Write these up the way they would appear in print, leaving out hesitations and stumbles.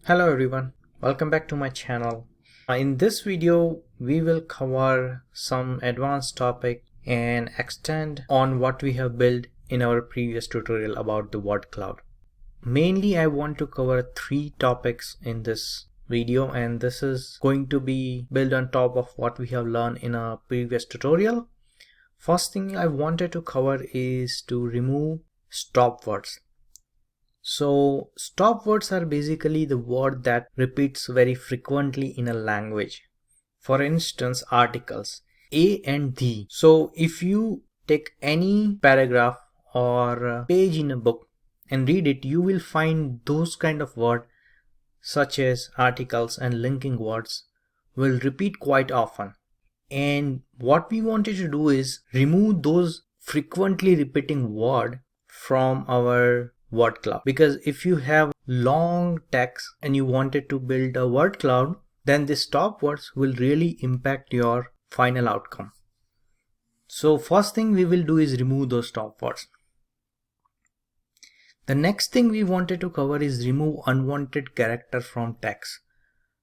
Hello everyone, welcome back to my channel. In this video we will cover some advanced topic and extend on what we have built in our previous tutorial about the word cloud. Mainly I want to cover 3 topics in this video, and this is going to be built on top of what we have learned in a previous tutorial. First thing I wanted to cover is to remove stop words. So stop words are basically the word that repeats very frequently in a language. For instance, articles a and the. So if you take any paragraph or page in a book and read it, you will find those kind of words such as articles and linking words will repeat quite often. And what we wanted to do is remove those frequently repeating word from our word cloud, because if you have long text and you wanted to build a word cloud, then the stop words will really impact your final outcome. So first thing we will do is remove those stop words. The next thing we wanted to cover is remove unwanted character from text.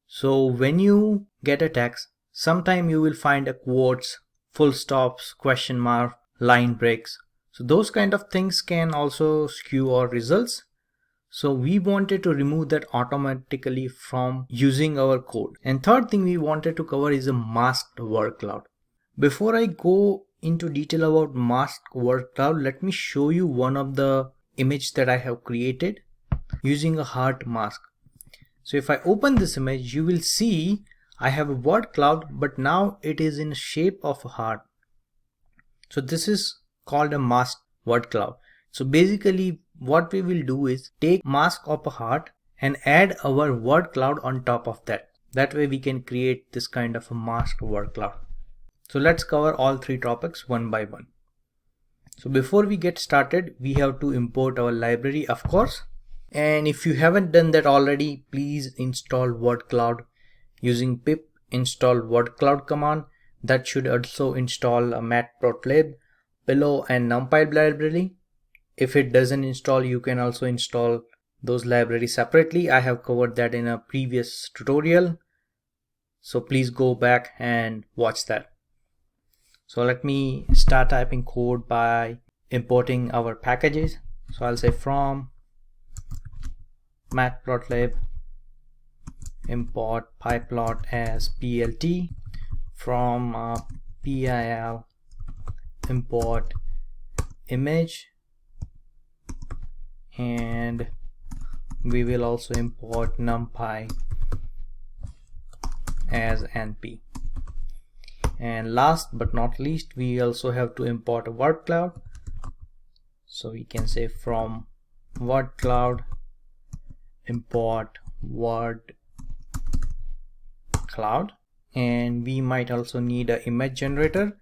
So when you get a text, sometime you will find a quotes, full stops, question mark, line breaks. So those kind of things can also skew our results. So we wanted to remove that automatically from using our code. And third thing we wanted to cover is a masked word cloud. Before I go into detail about masked word cloud, let me show you one of the image that I have created using a heart mask. So if I open this image, you will see I have a word cloud, but now it is in shape of a heart. So this is called a masked word cloud. So basically what we will do is take mask of a heart and add our word cloud on top of that. That way we can create this kind of a masked word cloud. So let's cover all 3 topics one by one. So before we get started, we have to import our library, of course. And if you haven't done that already, please install word cloud using pip install word cloud command. That should also install a matplotlib, pillow and numpy library. If it doesn't install, you can also install those libraries separately. I have covered that in a previous tutorial, so please go back and watch that. So let me start typing code by importing our packages. So I'll say from matplotlib import pyplot as plt, from pil import image, and we will also import numpy as np. And last but not least, we also have to import a word cloud. So we can say from word cloud import word cloud, and we might also need an image generator.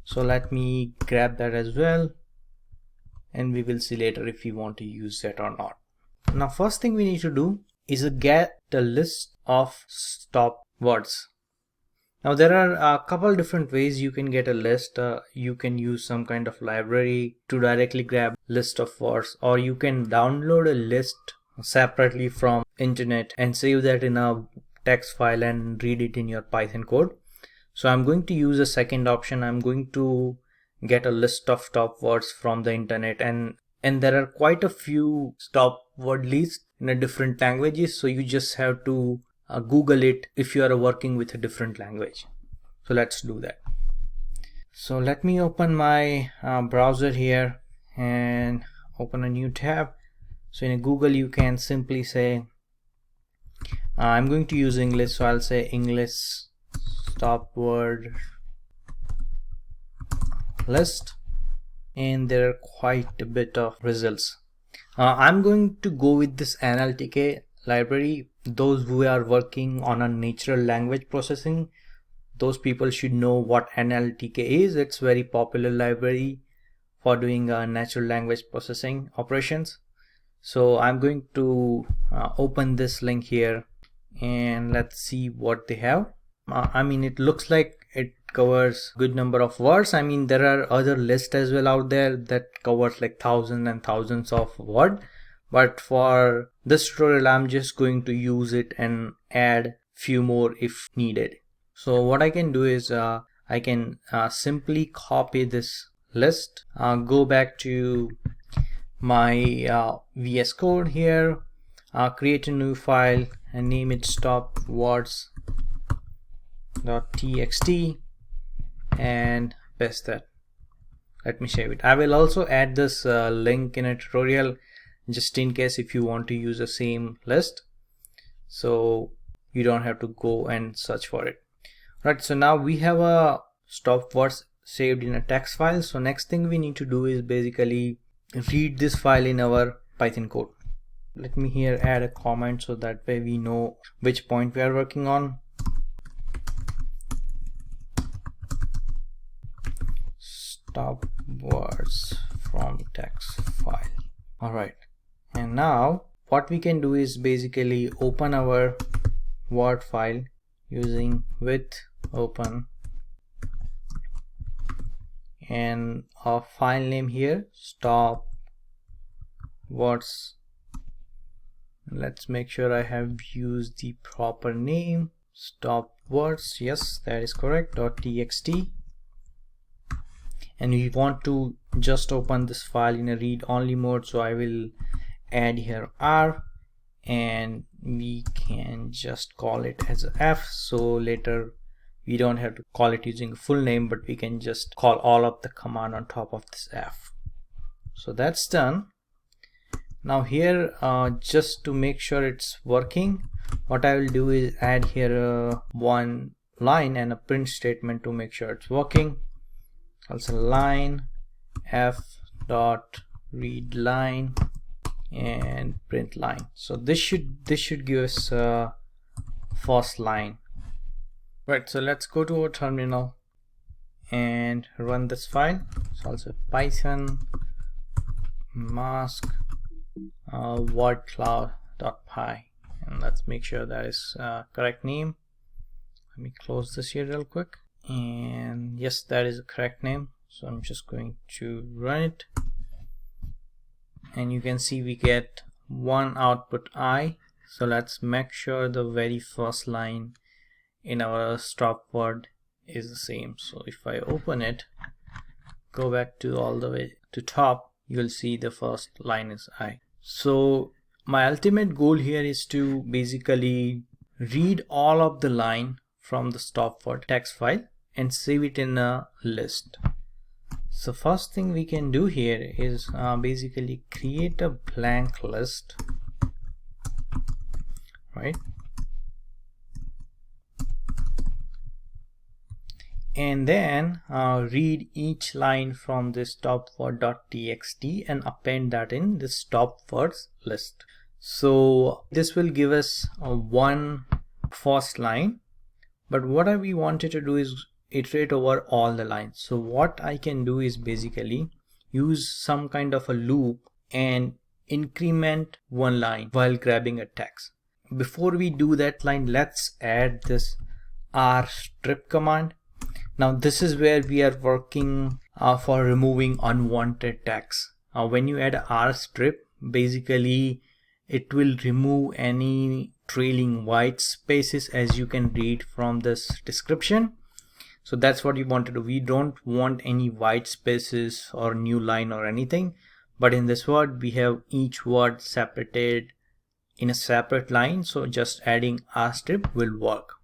So let me grab that as well, and we will see later if we want to use that or not. Now first thing we need to do is get the list of stop words. Now there are a couple different ways you can get a list. You can use some kind of library to directly grab list of words, or you can download a list separately from internet and save that in a text file and read it in your Python code. So I'm going to use a second option. I'm going to get a list of stop words from the internet, and there are quite a few stop word lists in different languages. So you just have to Google it if you are working with a different language. So let's do that. So let me open my browser here and open a new tab. So in Google you can simply say I'm going to use English, so I'll say English stop word list, and there are quite a bit of results. I'm going to go with this NLTK library. Those who are working on a natural language processing, those people should know what NLTK is. It's very popular library for doing natural language processing operations. So I'm going to open this link here and let's see what they have. I mean, it looks like it covers good number of words. I mean, there are other lists as well out there that covers like thousands and thousands of words, but for this tutorial I'm just going to use it and add few more if needed. So what I can do is I can simply copy this list, go back to my VS Code here, create a new file and name it stopwords.txt and paste that. Let me save it. I will also add this link in a tutorial just in case if you want to use the same list, so you don't have to go and search for it. Right, so now we have a stop words saved in a text file. So next thing we need to do is basically read this file in our Python code. Let me here add a comment so that way we know which point we are working on. Stop words from text file. All right, and now what we can do is basically open our Word file using with open and our file name here stop words. Let's make sure I have used the proper name, stop words. Yes, that is correct. .txt. And we want to just open this file in a read only mode, so I will add here R and we can just call it as a F, so later we don't have to call it using a full name, but we can just call all of the command on top of this F. So that's done. Now here just to make sure it's working, what I will do is add here one line and a print statement to make sure it's working. Also line f dot read line and print line. So this should give us first line. Right, so let's go to our terminal and run this file. So also python mask wordcloud.py, and let's make sure that is correct name. Let me close this here real quick, and yes, that is the correct name. So I'm just going to run it, and you can see we get one output I. So let's make sure the very first line in our stop word is the same. So if I open it, go back to all the way to top, you'll see the first line is I. So my ultimate goal here is to basically read all of the line from the stop word text file and save it in a list. So first thing we can do here is basically create a blank list, right? And then read each line from this stopword.txt and append that in the stop words list. So this will give us one first line, but what we wanted to do is iterate over all the lines. So what I can do is basically use some kind of a loop and increment one line while grabbing a text. Before we do that line, let's add this rstrip command. Now this is where we are working for removing unwanted text. When you add rstrip, basically it will remove any trailing white spaces, as you can read from this description. So that's what you want to do. We don't want any white spaces or new line or anything, but in this word we have each word separated in a separate line, so just adding rstrip will work.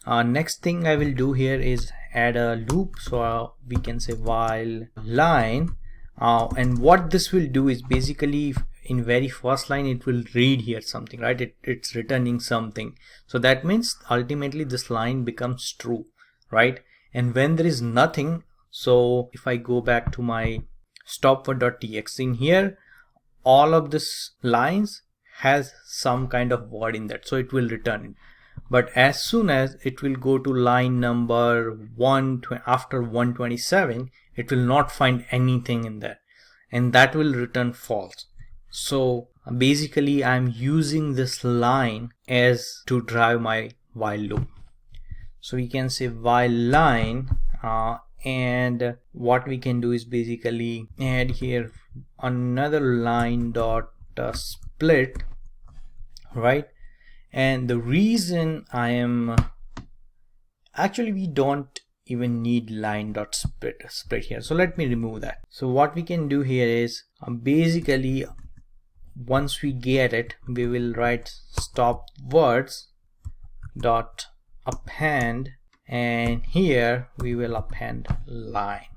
Next thing I will do here is add a loop, so we can say while line, and what this will do is basically in very first line it will read here something, right? It's returning something, so that means ultimately this line becomes true, right? And when there is nothing, so if I go back to my stopword.txt, in here all of this lines has some kind of word in that, so it will return it. But as soon as it will go to line number 1 after 127, it will not find anything in there, and that will return false. So basically I'm using this line as to drive my while loop. So we can say while line, and what we can do is basically add here another line dot split right? And the reason I am actually, we don't even need line.split here, so let me remove that. So what we can do here is basically, once we get it, we will write stop words dot append, and here we will append line.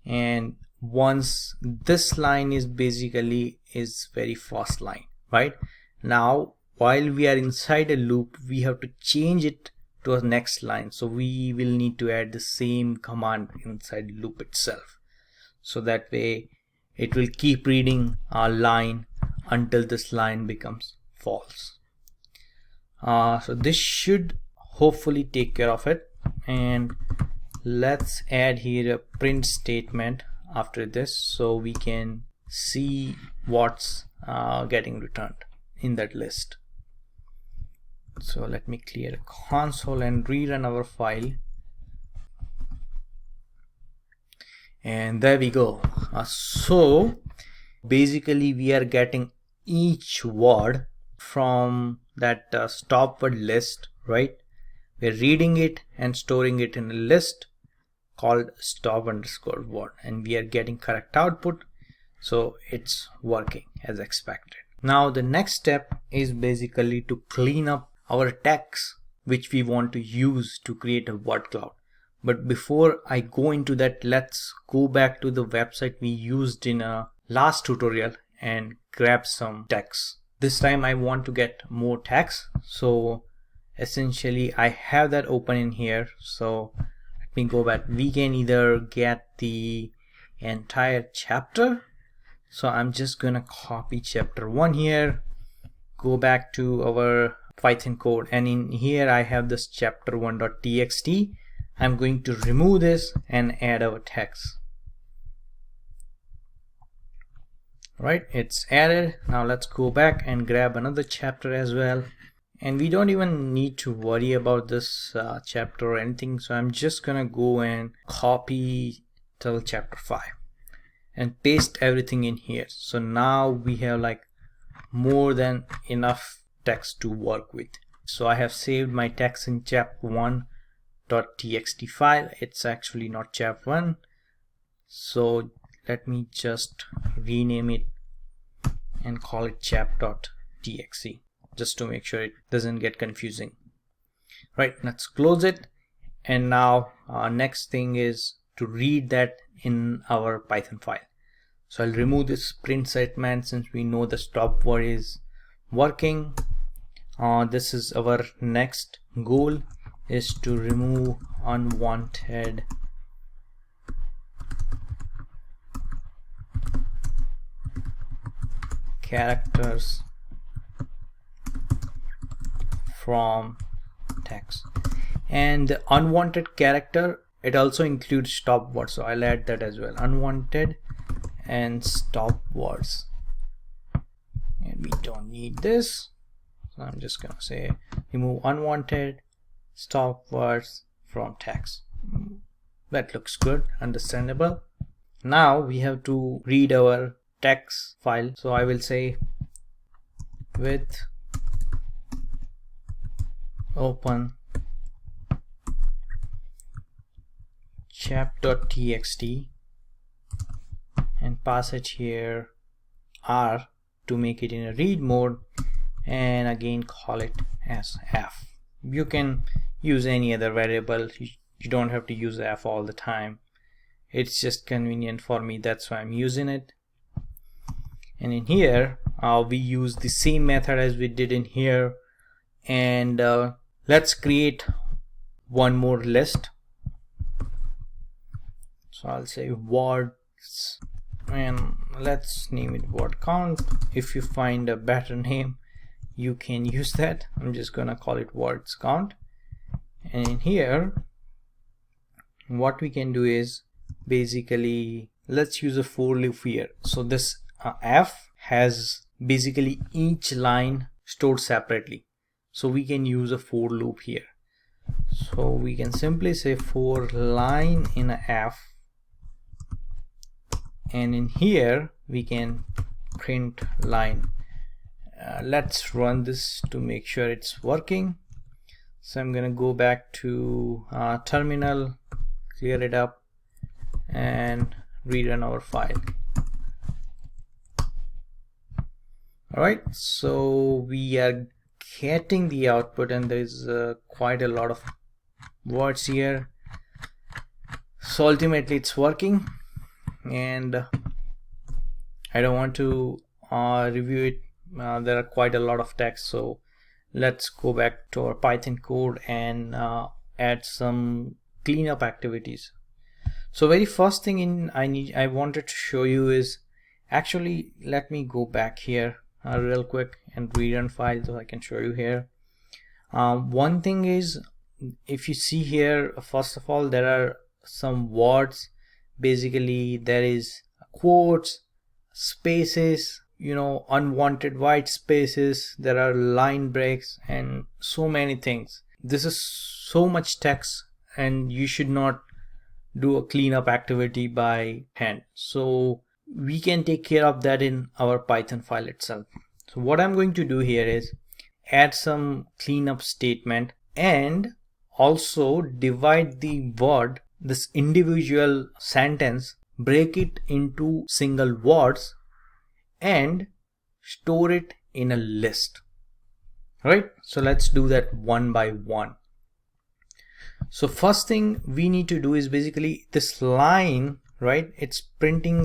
And once this line is basically is very first line, right? Now while we are inside a loop, we have to change it to a next line, so we will need to add the same command inside loop itself, so that way it will keep reading our line until this line becomes false. So this should hopefully take care of it. And let's add here a print statement after this, so we can see what's getting returned in that list. So let me clear the console and rerun our file, and there we go. So basically we are getting each word from that stop word list, right? We're reading it and storing it in a list called stop underscore word, and we are getting correct output, so it's working as expected. Now the next step is basically to clean up our text which we want to use to create a word cloud. But before I go into that, let's go back to the website we used in a last tutorial and grab some text. This time I want to get more text, so essentially I have that open in here. So let me go back. We can either get the entire chapter, so I'm just gonna copy chapter 1 here, go back to our Python code, and in here I have this chapter1.txt. I'm going to remove this and add our text. Right, it's added. Now let's go back and grab another chapter as well, and we don't even need to worry about this chapter or anything, so I'm just gonna go and copy till chapter 5 and paste everything in here. So now we have like more than enough text to work with. So I have saved my text in chap1.txt file. It's actually not chap1, so let me just rename it and call it chap.txt, just to make sure it doesn't get confusing. Right, let's close it. And now next thing is to read that in our Python file. So I'll remove this print statement since we know the stop word is working. This is our next goal, is to remove unwanted characters from text. And the unwanted character, it also includes stop words, so I'll add that as well, unwanted and stop words. And we don't need this, so I'm just gonna say remove unwanted stop words from text. That looks good, understandable. Now we have to read our text file, so I will say with open chap.txt and pass it here R to make it in a read mode, and again call it as f. You can use any other variable, you don't have to use f all the time. It's just convenient for me, that's why I'm using it. And in here we use the same method as we did in here, and let's create one more list. So I'll say words, and let's name it word count. If you find a better name, you can use that. I'm just gonna call it words count. And in here what we can do is basically, let's use a for loop here. So this f has basically each line stored separately, so we can use a for loop here. So we can simply say for line in a f, and in here we can print line. Let's run this to make sure it's working. So I'm gonna go back to terminal, clear it up, and rerun our file. Alright, so we are getting the output, and there's quite a lot of words here. So ultimately it's working, and I don't want to review it. There are quite a lot of text, so let's go back to our Python code and add some cleanup activities. So very first thing I wanted to show you is, actually let me go back here real quick and rerun file so I can show you here. One thing is, if you see here, first of all, there are some words. Basically there is quotes, spaces, unwanted white spaces, there are line breaks, and so many things. This is so much text, and you should not do a cleanup activity by hand. So we can take care of that in our Python file itself. So what I'm going to do here is add some cleanup statement, and also divide the word, this individual sentence, break it into single words, and store it in a list. Right? So let's do that one by one. So first thing we need to do is basically this line, right? It's printing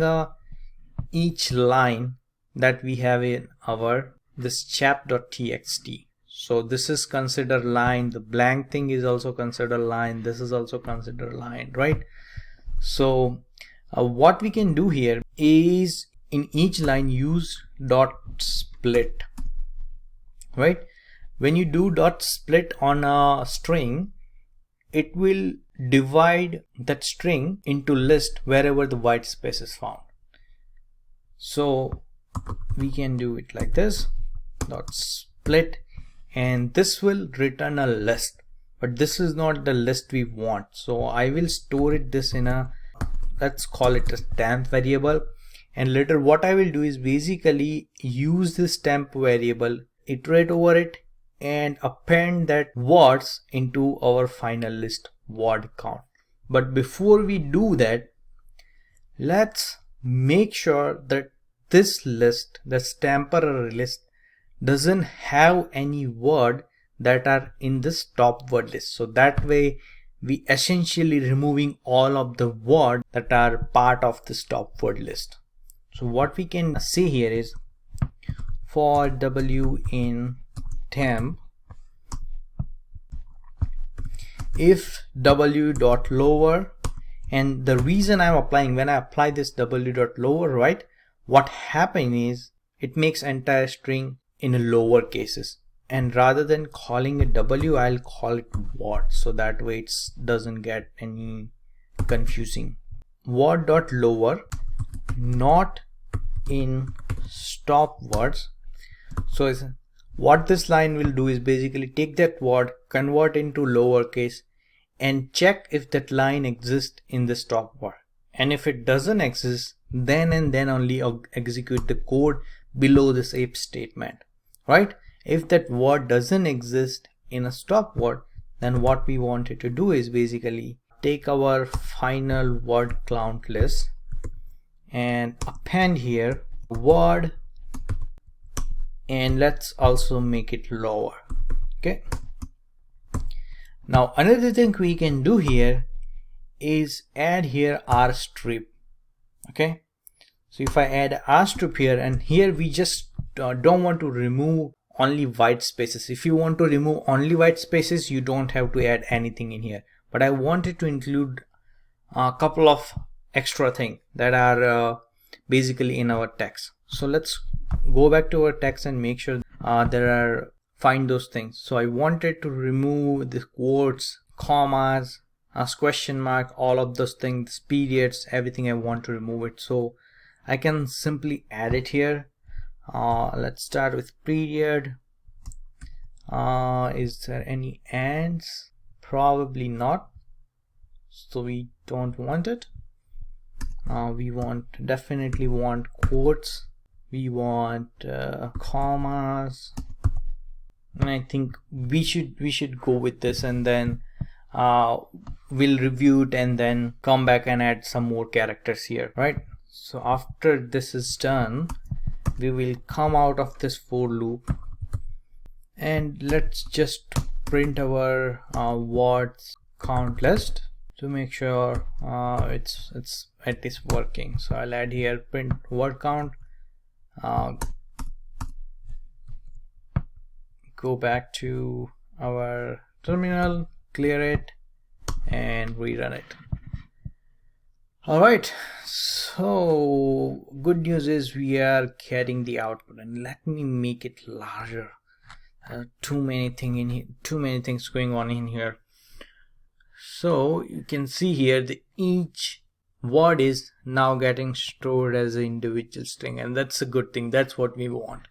each line that we have in our this chap.txt. So this is considered line, the blank thing is also considered line, this is also considered line, right? So what we can do here is, in each line, use dot split, right? When you do dot split on a string, it will divide that string into list wherever the white space is found. So we can do it like this, dot split, and this will return a list, but this is not the list we want. So I will store this in a, let's call it a temp variable, and later what I will do is basically use this temp variable, iterate over it, and append that words into our final list word count. But before we do that, let's make sure that this list, this temporary list, doesn't have any word that are in this top word list. So that way we essentially removing all of the words that are part of this top word list. So what we can say here is, for w in temp, if w dot lower, and the reason I'm applying, when I apply this w dot lower, right, what happens is it makes entire string in a lower cases, and rather than calling it w, I'll call it word, so that way it doesn't get any confusing. Word dot lower, not in stop words. So what this line will do is basically take that word, convert into lowercase, and check if that line exists in the stop word, and if it doesn't exist, then and then only execute the code below this if statement, right? If that word doesn't exist in a stop word, then what we wanted to do is basically take our final word count list and append here word, and let's also make it lower. Okay, now another thing we can do here is add here rstrip. Okay, so if I add rstrip here, and here we just don't want to remove only white spaces. If you want to remove only white spaces, you don't have to add anything in here, but I wanted to include a couple of extra things that are basically in our text. So let's go back to our text and make sure find those things. So I wanted to remove the quotes, commas, question mark, all of those things, periods, everything. I want to remove it, so I can simply add it here. Let's start with period. Is there any ands? Probably not, so we don't want it. We definitely want quotes. we want commas, and I think we should go with this, and then we'll review it and then come back and add some more characters here, right? So after this is done, we will come out of this for loop, and let's just print our words count list to make sure it's at least working. So I'll add here print word count, go back to our terminal, clear it, and rerun it. All right, so good news is we are getting the output, and let me make it larger. Too many things going on in here. So you can see here that each word is now getting stored as an individual string, and that's a good thing. That's what we want.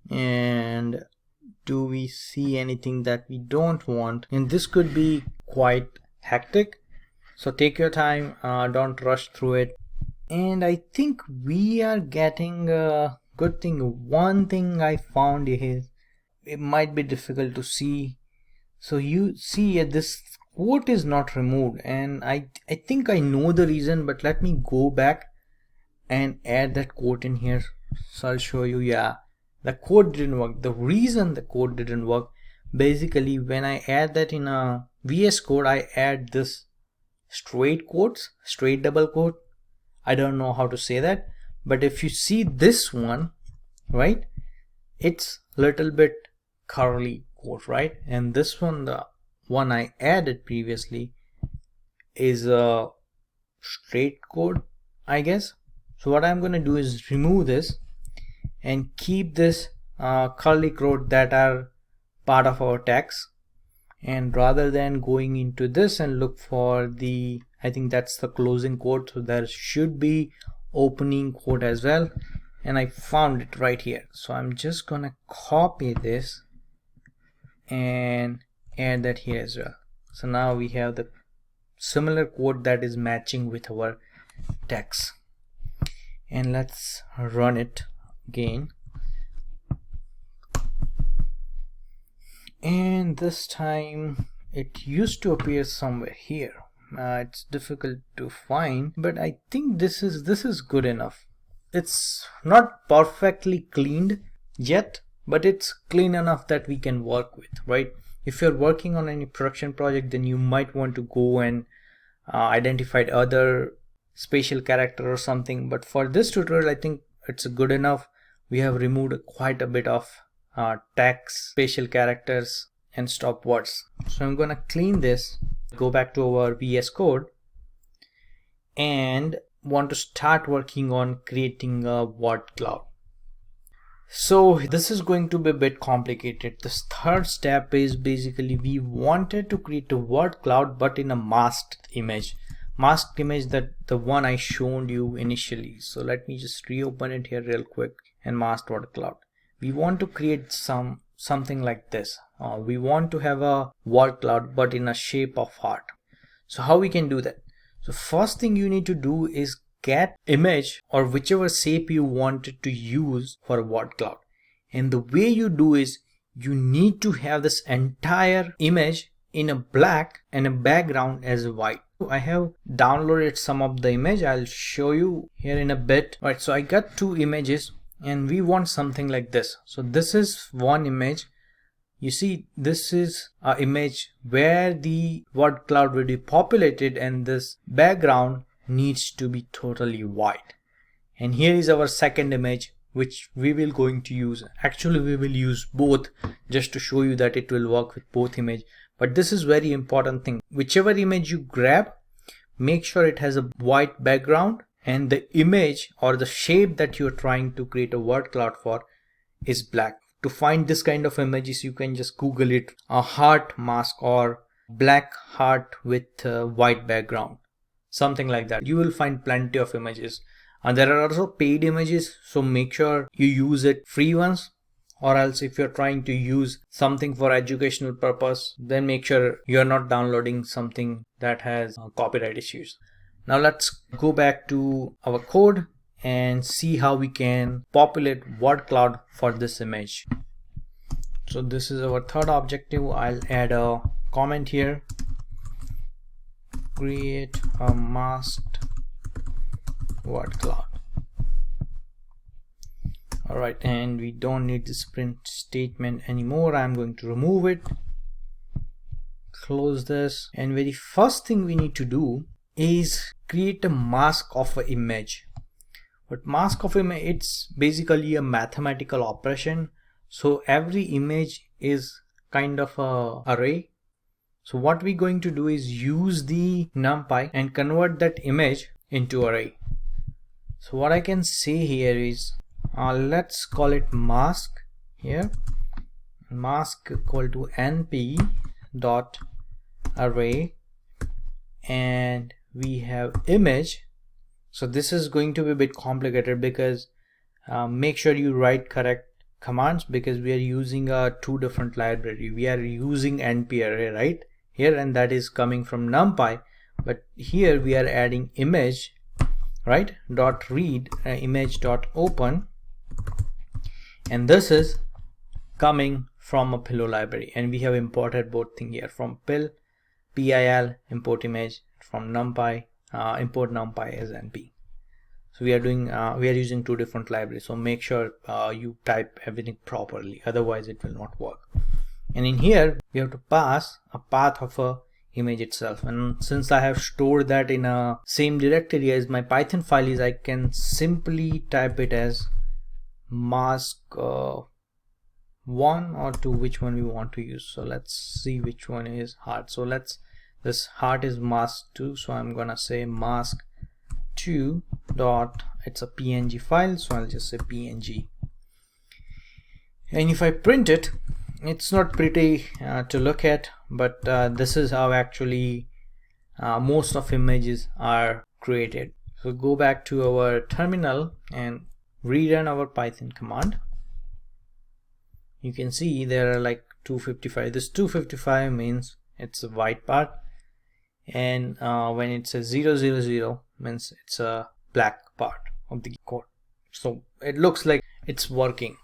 And do we see anything that we don't want? And this could be quite hectic, so take your time, don't rush through it. And I think we are getting a good thing. One thing I found is it might be difficult to see. So you see this quote is not removed, and I think I know the reason, but let me go back and add that quote in here. So I'll show you. Yeah, the code didn't work. The reason the code didn't work, basically when I add that in a VS Code, I add this straight quotes, straight double quote. I don't know how to say that, but if you see this one, right, it's little bit curly quote, right? And this one, the one I added previously, is a straight quote, I guess. So what I'm going to do is remove this and keep this curly quote that are part of our text, and rather than going into this and look for the, I think that's the closing quote, so there should be opening quote as well, and I found it right here. So I'm just gonna copy this and add that here as well. So now we have the similar quote that is matching with our text, and let's run it again. And this time it used to appear somewhere here. It's difficult to find, but I think this is good enough. It's not perfectly cleaned yet, but it's clean enough that we can work with, right? If you're working on any production project, then you might want to go and identify other special character or something, but for this tutorial I think it's good enough. We have removed quite a bit of text, special characters, and stop words. So I'm gonna clean this, go back to our VS Code, and want to start working on creating a word cloud. So this is going to be a bit complicated. This third step is basically we wanted to create a word cloud but in a masked image. Masked image, that the one I showed you initially. So let me just reopen it here real quick, and masked word cloud. We want to create something like this. We want to have a word cloud but in a shape of heart. So how we can do that? So first thing you need to do is get image or whichever shape you wanted to use for a word cloud. And the way you do is you need to have this entire image in a black and a background as white. I have downloaded some of the image. I'll show you here in a bit. All right, so I got two images and we want something like this. So this is one image. You see, this is an image where the word cloud will be populated, and this background needs to be totally white. And here is our second image, which we will going to use. Actually, we will use both just to show you that it will work with both image. But this is very important thing. Whichever image you grab, make sure it has a white background, and the image or the shape that you're trying to create a word cloud for is black. To find this kind of images, you can just Google it, a heart mask or black heart with white background, something like that. You will find plenty of images. And there are also paid images, so make sure you use it free ones, or else if you're trying to use something for educational purpose, then make sure you're not downloading something that has copyright issues. Now let's go back to our code and see how we can populate word cloud for this image. So this is our third objective. I'll add a comment here. Create a masked word cloud. Alright, and we don't need this print statement anymore. I'm going to remove it. Close this, and very first thing we need to do is create a mask of an image. But mask of image, it's basically a mathematical operation. So every image is kind of a array. So what we're going to do is use the NumPy and convert that image into array. So what I can say here is let's call it mask here. Mask equal to np dot array, and we have image. So this is going to be a bit complicated because make sure you write correct commands, because we are using two different library. We are using np array right here, and that is coming from NumPy, but here we are adding image, right, dot read image dot open, and this is coming from a pillow library, and we have imported both thing here from pil import image, from NumPy import NumPy as np. So we are using two different libraries, so make sure you type everything properly, otherwise it will not work. And in here we have to pass a path of a image itself, and since I have stored that in a same directory as my Python file is, I can simply type it as mask 1 or 2, which one we want to use. So let's see which one is heart. So this heart is mask 2, so I'm gonna say mask 2 dot, it's a png file, so I'll just say png. And if I print it, it's not pretty to look at, but this is how actually most of images are created. So go back to our terminal and rerun our Python command. You can see there are like 255. This 255 means it's a white part, and when it says 000 means it's a black part of the code. So it looks like it's working.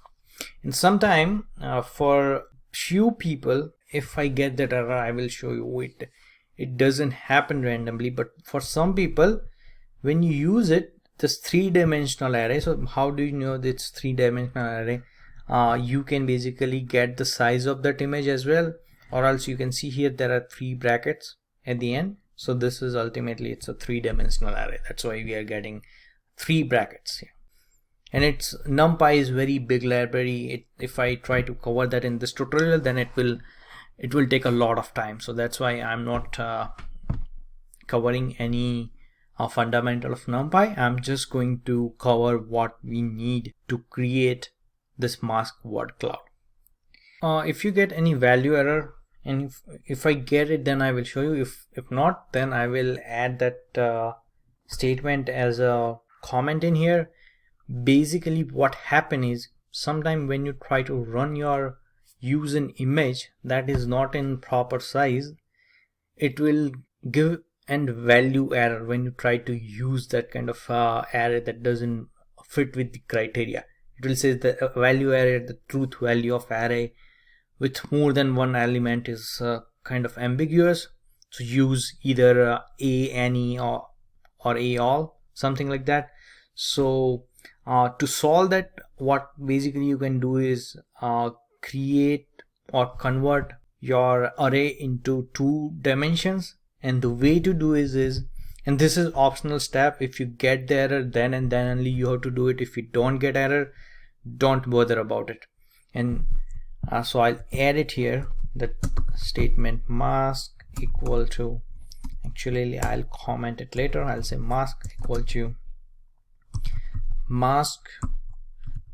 And sometime for few people, if I get that error, I will show you it doesn't happen randomly, but for some people, when you use it, this three-dimensional array. So how do you know this three-dimensional array? You can basically get the size of that image as well, or else you can see here there are 3 brackets at the end. So this is ultimately, it's a three-dimensional array. That's why we are getting 3 brackets here. And it's NumPy is very big library. If I try to cover that in this tutorial, then it will take a lot of time. So that's why I'm not covering any fundamental of NumPy. I'm just going to cover what we need to create this mask word cloud. If you get any value error, and if I get it, then I will show you. If not, then I will add that statement as a comment in here. Basically what happen is, sometime when you try to run your use an image that is not in proper size, it will give and value error when you try to use that kind of array that doesn't fit with the criteria. It will say the value array, the truth value of array with more than one element is kind of ambiguous, so use either a, any, or a, all, something like that. So to solve that, what basically you can do is create or convert your array into 2 dimensions, and the way to do is and this is optional step. If you get the error, then and then only you have to do it. If you don't get error, don't bother about it. And so I'll add it here, that statement mask equal to, actually I'll comment it later. I'll say mask equal to mask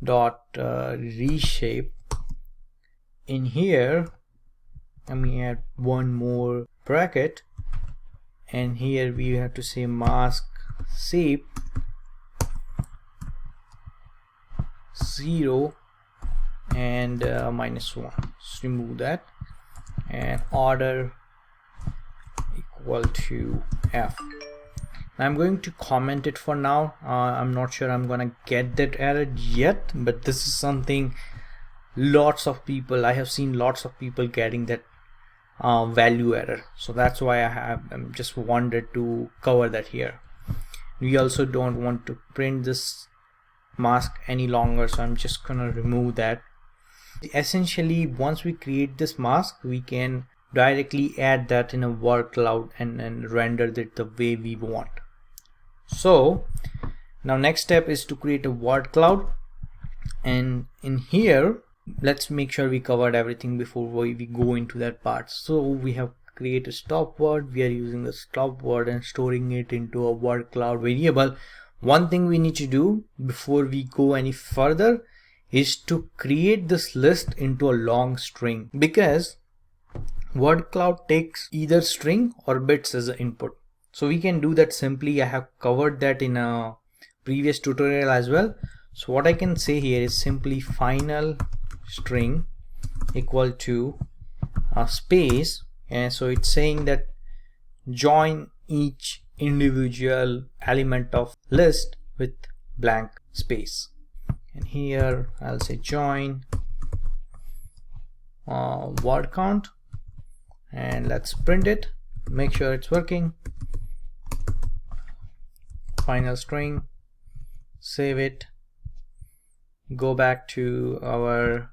dot reshape. In here let me add one more bracket, and here we have to say mask shape 0 and -1. Just remove that, and order equal to f. I'm going to comment it for now. I'm not sure I'm gonna get that error yet, but this is something I have seen lots of people getting that value error, so that's why I'm just wanted to cover that here. We also don't want to print this mask any longer, so I'm just gonna remove that. Essentially, once we create this mask, we can directly add that in a word cloud and render it the way we want. So now next step is to create a word cloud, and in here let's make sure we covered everything before we go into that part. So we have created a stop word. We are using the stop word and storing it into a word cloud variable. One thing we need to do before we go any further is to create this list into a long string, because word cloud takes either string or bits as an input. So we can do that simply. I have covered that in a previous tutorial as well. So what I can say here is simply final string equal to a space, and so it's saying that join each individual element of list with blank space, and here I'll say join word count, and let's print it, make sure it's working. Final string, save it, go back to our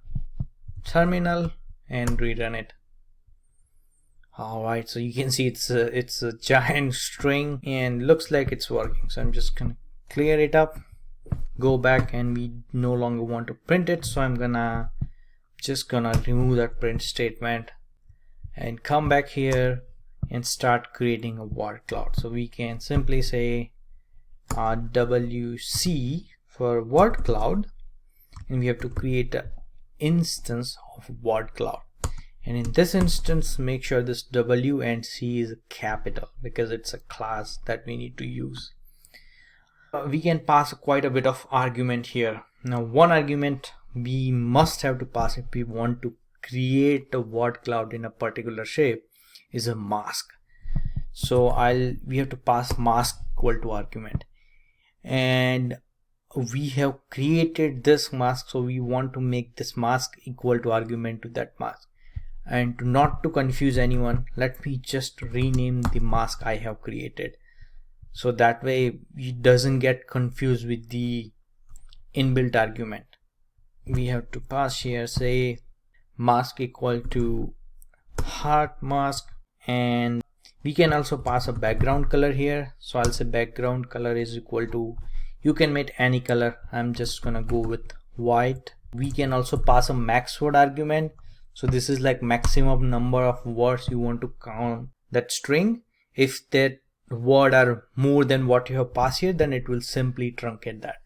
terminal and rerun it. Alright, so you can see it's a giant string and looks like it's working. So I'm just gonna clear it up, go back, and we no longer want to print it, so I'm just gonna remove that print statement and come back here and start creating a word cloud. So we can simply say WC for word cloud, and we have to create an instance of word cloud, and in this instance make sure this W and C is capital because it's a class that we need to use. We can pass quite a bit of argument here. Now one argument we must have to pass if we want to create a word cloud in a particular shape is a mask. So we have to pass mask equal to argument, and we have created this mask, so we want to make this mask equal to argument to that mask. And not to confuse anyone, let me just rename the mask I have created, so that way it doesn't get confused with the inbuilt argument. We have to pass here, say mask equal to heart mask, and we can also pass a background color here. So I'll say background color is equal to, you can make any color, I'm just gonna go with white. We can also pass a max word argument, so this is like maximum number of words you want to count that string. If that word are more than what you have passed here, then it will simply truncate that.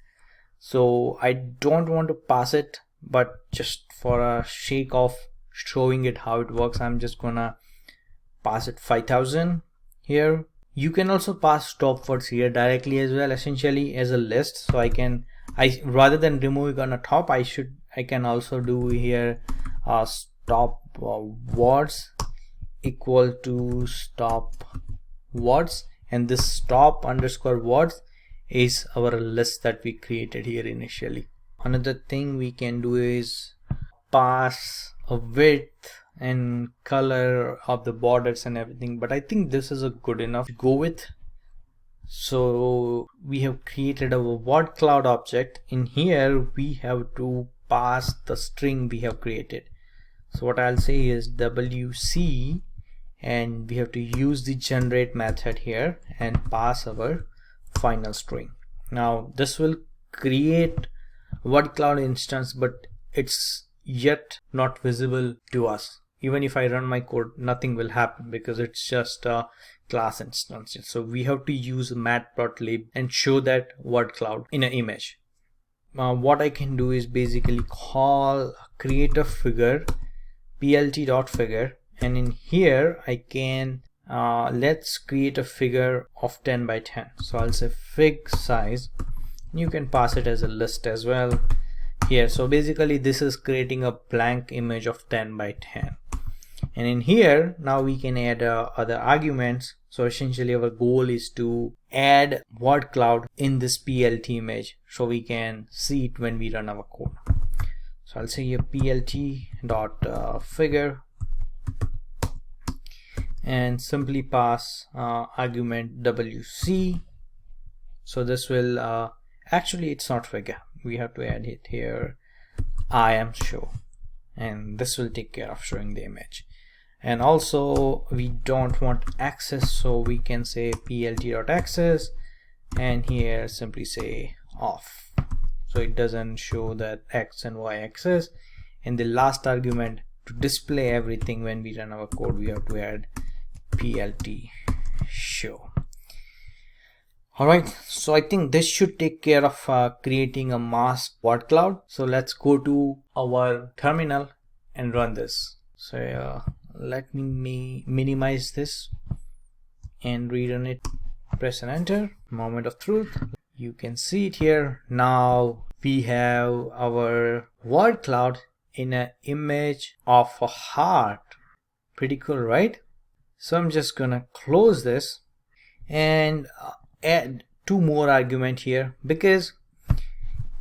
So I don't want to pass it, but just for a sake of showing it how it works, I'm just gonna pass it 5000 here. You can also pass stop words here directly as well, essentially as a list. So rather than removing on the top, I can also do here stop words equal to stop words, and this stop underscore words is our list that we created here initially. Another thing we can do is pass a width and color of the borders and everything, but I think this is a good enough to go with. So we have created our word cloud object. In here we have to pass the string we have created. So what I'll say is WC, and we have to use the generate method here and pass our final string. Now this will create word cloud instance, but it's yet not visible to us. Even if I run my code, nothing will happen because it's just a class instance. So we have to use matplotlib and show that word cloud in an image. What I can do is basically call create a figure plt.figure, and in here I can let's create a figure of 10 by 10. So I'll say fig size. You can pass it as a list as well here. So basically this is creating a blank image of 10 by 10. And in here now we can add other arguments. So essentially our goal is to add word cloud in this PLT image so we can see it when we run our code. So I'll say here plt.figure and simply pass argument wc. So this will actually it's not figure, we have to add it here IAmShow, and this will take care of showing the image. And also we don't want access, so we can say plt.access and here simply say off, so it doesn't show that x and y axis. And the last argument, to display everything when we run our code, we have to add plt show. Alright, so I think this should take care of creating a masked word cloud. So let's go to our terminal and run this. So let me minimize this and rerun it. Press and enter. Moment of truth. You can see it here. Now we have our word cloud in an image of a heart. Pretty cool, right? So I'm just gonna close this and add two more argument here, because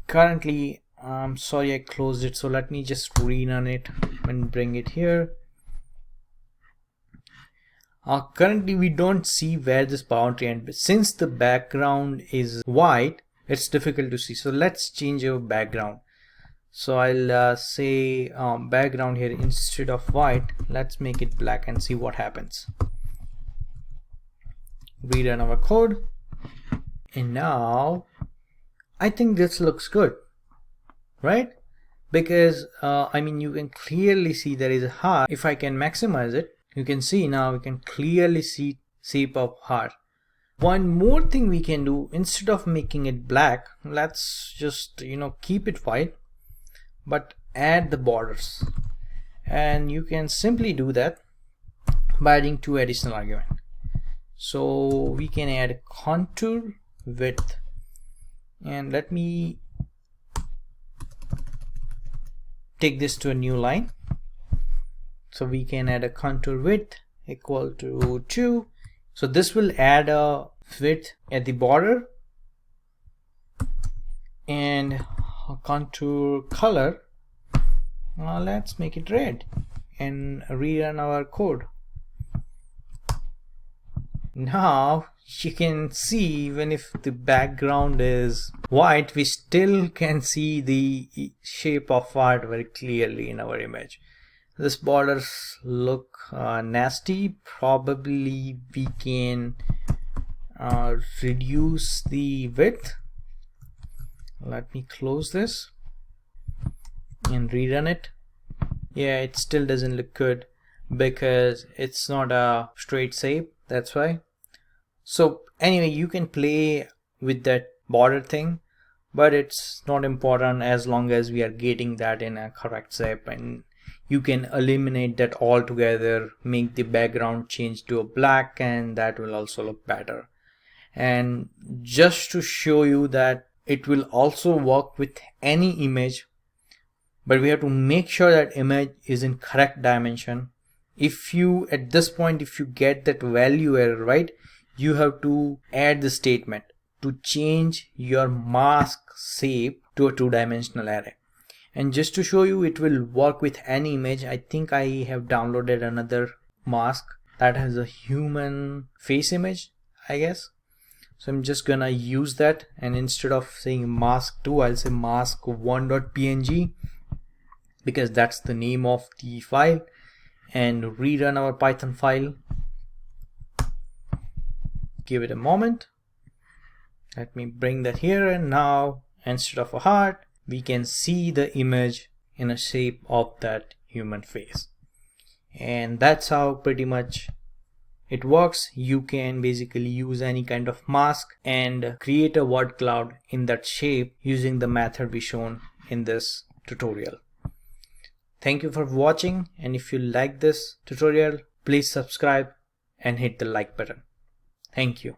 currently I'm sorry I closed it, so let me just rerun it and bring it here. Currently we don't see where this boundary ends, but since the background is white, it's difficult to see. So let's change our background. So I'll say background here, instead of white, let's make it black and see what happens. Rerun our code, and now I think this looks good, right? Because I mean, you can clearly see there is a heart. If I can maximize it, you can see now we can clearly see shape of heart. One more thing we can do, instead of making it black, let's just keep it white, but add the borders. And you can simply do that by adding two additional arguments. So we can add contour width, and let me take this to a new line. So we can add a contour width equal to 2. So this will add a width at the border, and a contour color, let's make it red, and rerun our code. Now you can see, even if the background is white, we still can see the shape of heart very clearly in our image. This borders look nasty. Probably we can reduce the width. Let me close this and rerun it. Yeah, it still doesn't look good because it's not a straight shape, that's why. So anyway, you can play with that border thing, but it's not important as long as we are getting that in a correct shape. And you can eliminate that altogether, make the background change to a black, and that will also look better. And just to show you that it will also work with any image, but we have to make sure that image is in correct dimension. If you, at this point, if you get that value error, right, you have to add the statement to change your mask shape to a two-dimensional array. And just to show you it will work with any image, I think I have downloaded another mask that has a human face image, I guess. So I'm just gonna use that, and instead of saying mask2, I'll say mask1.png, because that's the name of the file, and rerun our Python file. Give it a moment. Let me bring that here, and now instead of a heart, we can see the image in a shape of that human face. And that's how pretty much it works. You can basically use any kind of mask and create a word cloud in that shape using the method we shown in this tutorial. Thank you for watching, and if you like this tutorial, please subscribe and hit the like button. Thank you.